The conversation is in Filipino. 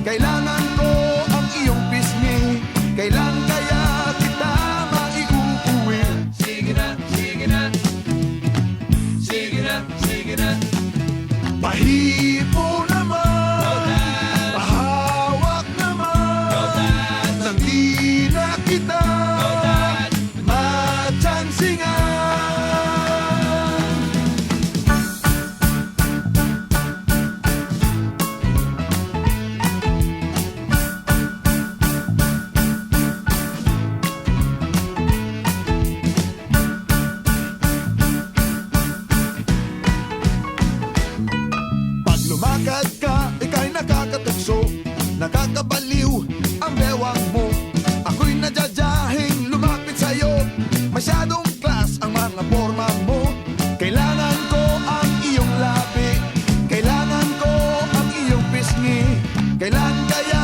Kailangan ko ang iyong pisngi. Kailan kaya kita maiuuwi? Sige na, sige na. Sige na, sige na. Pahipo naman, Dad. pahawak naman, Dad. nang di na kita Dad. matsansingan. Pag lumakad ka, ika'y nakakatukso, nakakabaliw ang bewang mo. Ako'y nadyadyahin lumapit sa'yo, masyadong class ang mga forma mo. Kailangan ko ang iyong labi, kailangan ko ang iyong pisngi. Kailan kaya